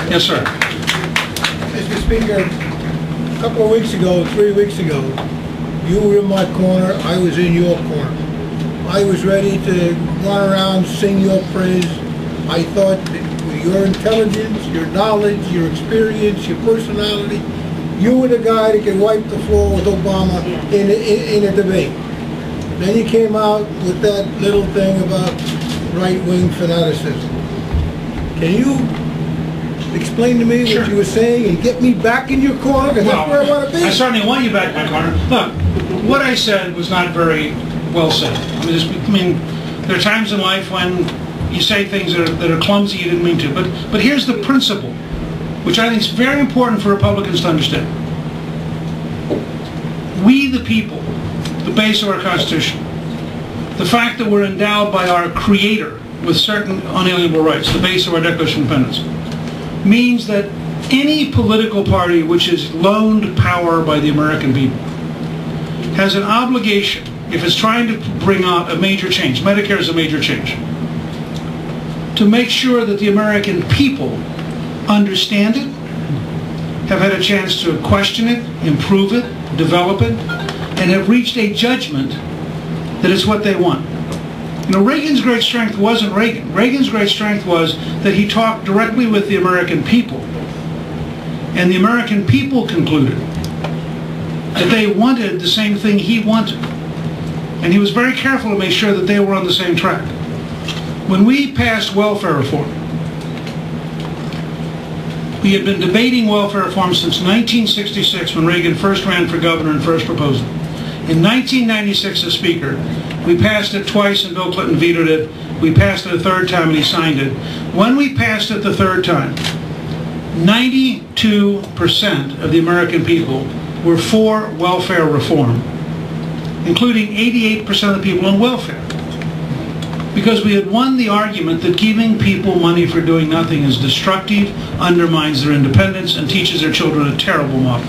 Yes, sir. Mr. Speaker, a couple of weeks ago, 3 weeks ago, you were in my corner, I was in your corner. I was ready to run around, sing your praise. I thought that with your intelligence, your knowledge, your experience, your personality, you were the guy that could wipe the floor with Obama in a debate. Then you came out with that little thing about right-wing fanaticism. Can you explain to me what you were saying and get me back in your corner? Because that's where I want to be. I certainly want you back in my corner. Look, what I said was not very well said. I mean, there are times in life when you say things that are clumsy you didn't mean to. But here's the principle, which I think is very important for Republicans to understand. We, the people, the base of our Constitution, the fact that we're endowed by our Creator with certain unalienable rights, the base of our Declaration of Independence, means that any political party which is loaned power by the American people has an obligation, if it's trying to bring out a major change, Medicare is a major change, to make sure that the American people understand it, have had a chance to question it, improve it, develop it, and have reached a judgment that it's what they want. You know, Reagan's great strength wasn't Reagan. Reagan's great strength was that he talked directly with the American people. And the American people concluded that they wanted the same thing he wanted. And he was very careful to make sure that they were on the same track. When we passed welfare reform, we had been debating welfare reform since 1966 when Reagan first ran for governor and first proposed it. In 1996 as Speaker, we passed it twice and Bill Clinton vetoed it. We passed it a third time and he signed it. When we passed it the third time, 92% of the American people were for welfare reform, including 88% of the people on welfare. Because we had won the argument that giving people money for doing nothing is destructive, undermines their independence, and teaches their children a terrible model.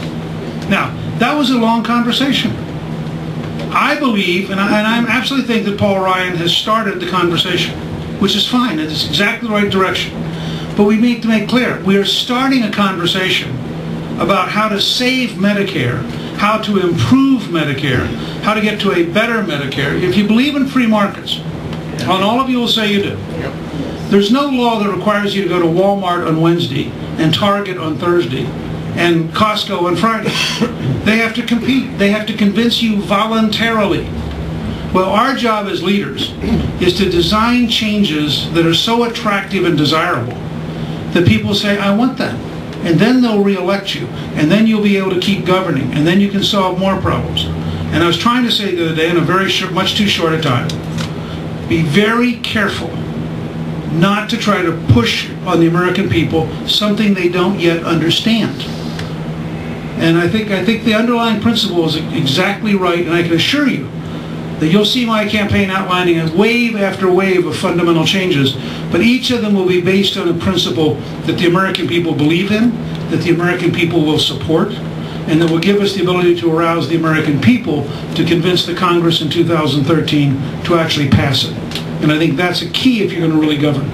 Now, that was a long conversation. I believe, and I absolutely think that Paul Ryan has started the conversation, which is fine. It's exactly the right direction. But we need to make clear, we are starting a conversation about how to save Medicare, how to improve Medicare, how to get to a better Medicare. If you believe in free markets, and all of you will say you do, there's no law that requires you to go to Walmart on Wednesday and Target on Thursday and Costco on Friday. They have to compete. They have to convince you voluntarily. Well, our job as leaders is to design changes that are so attractive and desirable that people say, I want that. And then they'll re-elect you. And then you'll be able to keep governing. And then you can solve more problems. And I was trying to say the other day in a very short, much too short a time, be very careful not to try to push on the American people something they don't yet understand. And I think the underlying principle is exactly right, and I can assure you that you'll see my campaign outlining a wave after wave of fundamental changes, but each of them will be based on a principle that the American people believe in, that the American people will support, and that will give us the ability to arouse the American people to convince the Congress in 2013 to actually pass it. And I think that's a key if you're going to really govern.